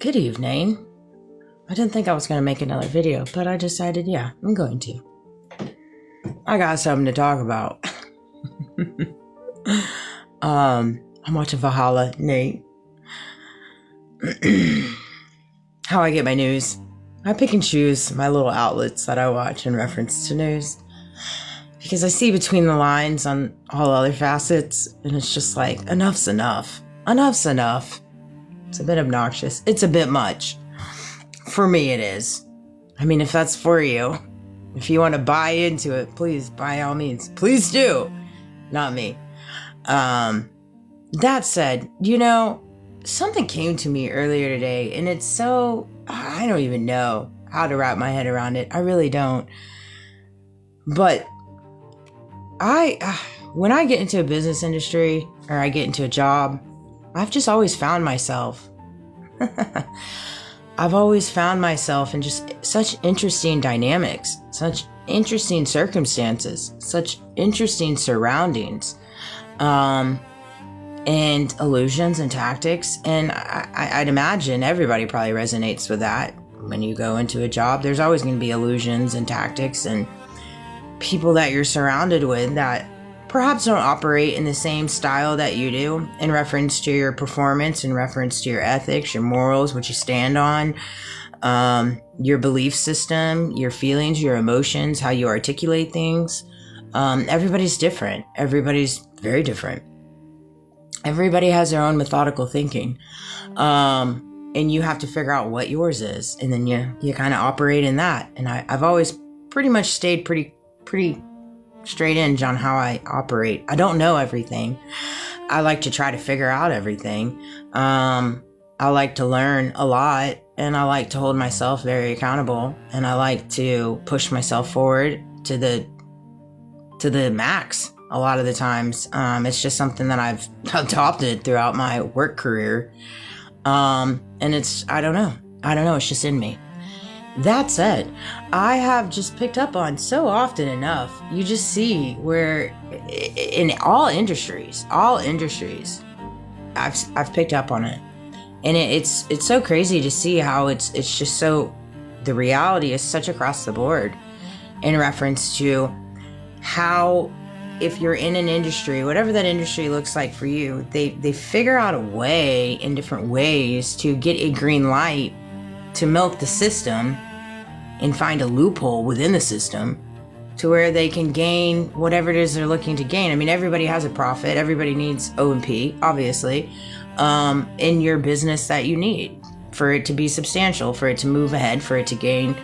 Good evening. I didn't think I was going to make another video, but I decided, yeah, I'm going to. I got something to talk about. I'm watching Valhalla, Nate. How I get my news. I pick and choose my little outlets that I watch in reference to news. Because I see between the lines on all other facets, and it's just like, enough's enough. Enough's enough. It's a bit obnoxious. It's a bit much. For me, it is. I mean, if that's for you, if you want to buy into it, please, by all means, please do. Not me. That said, something came to me earlier today, and it's so, I don't even know how to wrap my head around it. I really don't. But when I get into a business industry or I get into a job, I've just always found myself. I've always found myself in just such interesting dynamics, such interesting circumstances, such interesting surroundings, and illusions and tactics. And I'd imagine everybody probably resonates with that. When you go into a job, there's always going to be illusions and tactics and people that you're surrounded with that perhaps don't operate in the same style that you do in reference to your performance, in reference to your ethics, your morals, what you stand on, your belief system, your feelings, your emotions, how you articulate things. Everybody's different. Everybody's very different. Everybody has their own methodical thinking. And you have to figure out what yours is. And then you kind of operate in that. And I've always pretty much stayed pretty straight in on how I operate. I don't know everything. I like to try to figure out everything. I like to learn a lot, and I like to hold myself very accountable, and I like to push myself forward to the max a lot of the times. It's just something that I've adopted throughout my work career. And I don't know. It's just in me. That said, I have just picked up on so often enough, you just see where in all industries, I've picked up on it. And it's so crazy to see how it's just so, the reality is such across the board in reference to how, if you're in an industry, whatever that industry looks like for you, they figure out a way in different ways to get a green light to milk the system and find a loophole within the system to where they can gain whatever it is they're looking to gain. I mean, everybody has a profit. Everybody needs O&P, obviously, in your business that you need for it to be substantial, for it to move ahead, for it to gain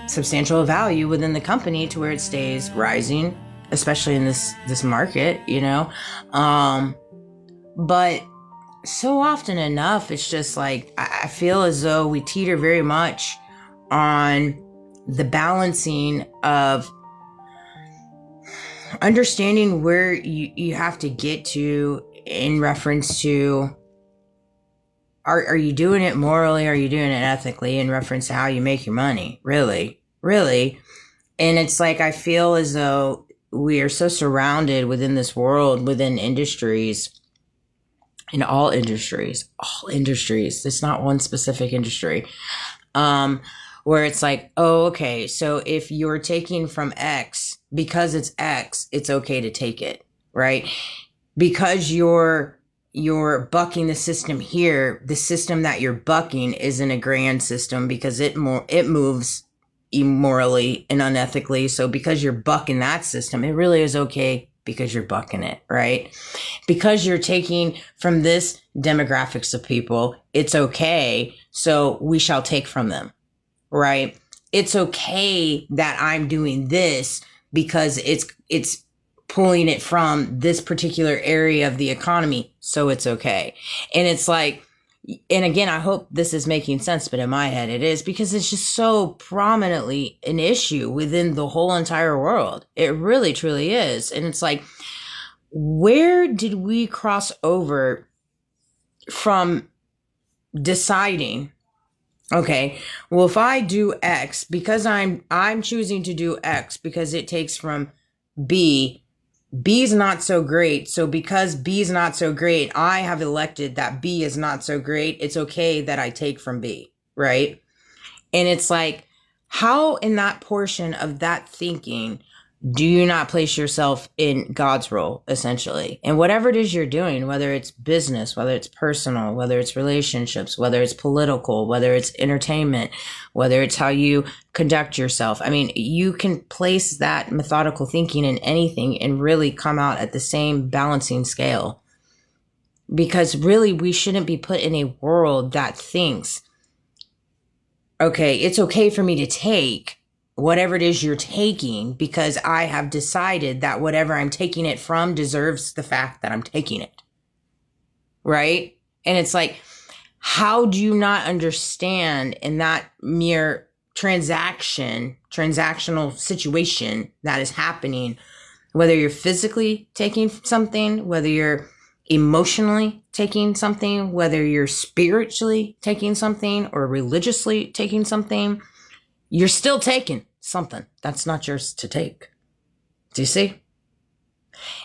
substantial value within the company to where it stays rising, especially in this market, But so often enough, it's just like, I feel as though we teeter very much on the balancing of understanding where you have to get to in reference to, are you doing it morally? Are you doing it ethically in reference to how you make your money? Really? And it's like, I feel as though we are so surrounded within this world, within industries, in all industries, it's not one specific industry, where it's like, oh, okay, so if you're taking from X, because it's X, it's okay to take it, right? Because you're bucking the system here, the system that you're bucking isn't a grand system because it moves immorally and unethically. So because you're bucking that system, it really is okay because you're bucking it, right? Because you're taking from this demographics of people, it's okay. So we shall take from them, right? It's okay that I'm doing this because it's pulling it from this particular area of the economy. So it's okay. And it's like, and again, I hope this is making sense, but in my head it is, because it's just so prominently an issue within the whole entire world. It really, truly is. And it's like, where did we cross over from deciding, okay, well, if I do X, because I'm choosing to do X because it takes from B B's not so great. So because B's not so great, I have elected that B is not so great. It's okay that I take from B, right? And it's like, how in that portion of that thinking do you not place yourself in God's role, essentially? And whatever it is you're doing, whether it's business, whether it's personal, whether it's relationships, whether it's political, whether it's entertainment, whether it's how you conduct yourself. I mean, you can place that methodical thinking in anything and really come out at the same balancing scale. Because really, we shouldn't be put in a world that thinks, okay, it's okay for me to take whatever it is you're taking because I have decided that whatever I'm taking it from deserves the fact that I'm taking it. Right? And it's like, how do you not understand in that mere transactional situation that is happening, whether you're physically taking something, whether you're emotionally taking something, whether you're spiritually taking something or religiously taking something, you're still taking something that's not yours to take. Do you see?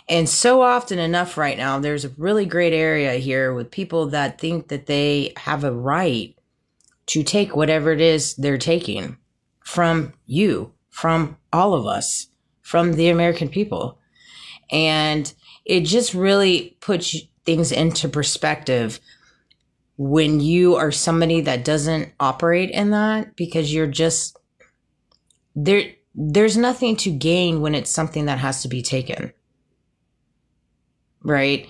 And so often enough right now, there's a really great area here with people that think that they have a right to take whatever it is they're taking from you, from all of us, from the American people. And it just really puts things into perspective when you are somebody that doesn't operate in that, because you're just there's nothing to gain when it's something that has to be taken, right?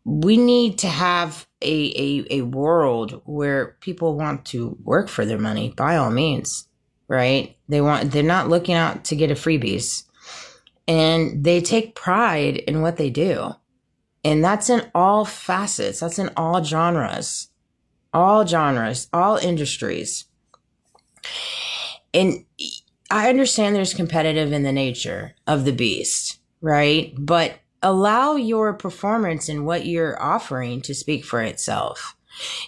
We need to have a world where people want to work for their money, by all means, right? They're not looking out to get a freebies, and they take pride in what they do. And that's in all facets. That's in all genres, all industries. And I understand there's competitive in the nature of the beast, right? But allow your performance and what you're offering to speak for itself.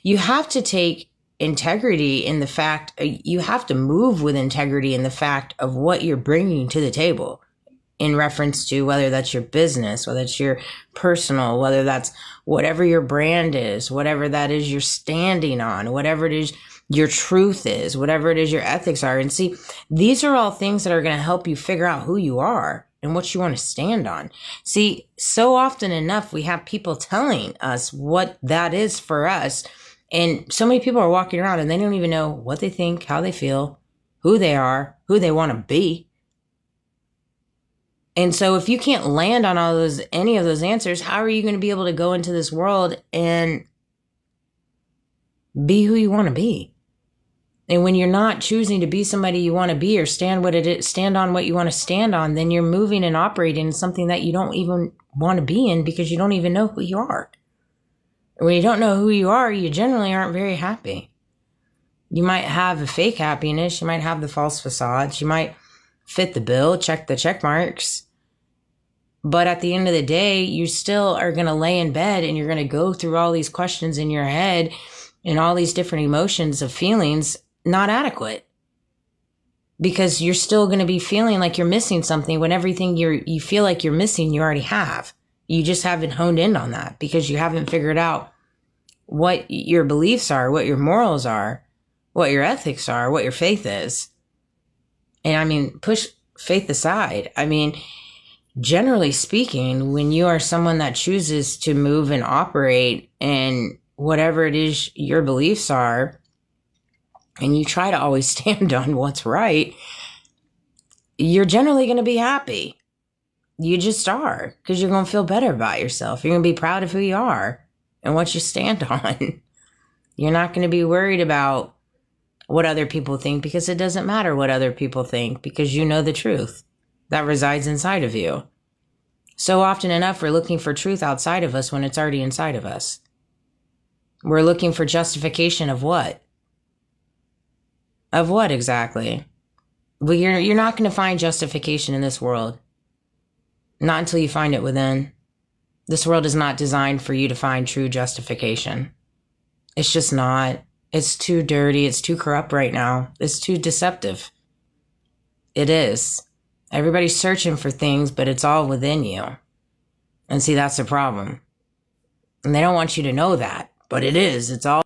You have to take integrity in the fact, you have to move with integrity in the fact of what you're bringing to the table in reference to whether that's your business, whether it's your personal, whether that's whatever your brand is, whatever that is you're standing on, whatever it is your truth is, whatever it is your ethics are. And see, these are all things that are going to help you figure out who you are and what you want to stand on. See, so often enough, we have people telling us what that is for us. And so many people are walking around and they don't even know what they think, how they feel, who they are, who they want to be. And so if you can't land on any of those answers, how are you going to be able to go into this world and be who you want to be? And when you're not choosing to be somebody you want to be or stand on what you want to stand on, then you're moving and operating in something that you don't even want to be in because you don't even know who you are. And when you don't know who you are, you generally aren't very happy. You might have a fake happiness. You might have the false facades. You might fit the bill, check the check marks. But at the end of the day, you still are going to lay in bed and you're going to go through all these questions in your head and all these different emotions of feelings not adequate, because you're still going to be feeling like you're missing something when everything you feel like you're missing, you already have. You just haven't honed in on that because you haven't figured out what your beliefs are, what your morals are, what your ethics are, what your faith is. And I mean, push faith aside. I mean, generally speaking, when you are someone that chooses to move and operate in whatever it is your beliefs are, and you try to always stand on what's right, you're generally going to be happy. You just are, because you're going to feel better about yourself. You're going to be proud of who you are and what you stand on. You're not going to be worried about what other people think, because it doesn't matter what other people think, because you know the truth that resides inside of you. So often enough, we're looking for truth outside of us when it's already inside of us. We're looking for justification of what? Of what exactly? Well, you're not going to find justification in this world. Not until you find it within. This world is not designed for you to find true justification. It's just not. It's too dirty. It's too corrupt right now. It's too deceptive. It is. Everybody's searching for things, but it's all within you. And see, that's the problem. And they don't want you to know that, but it is. It's all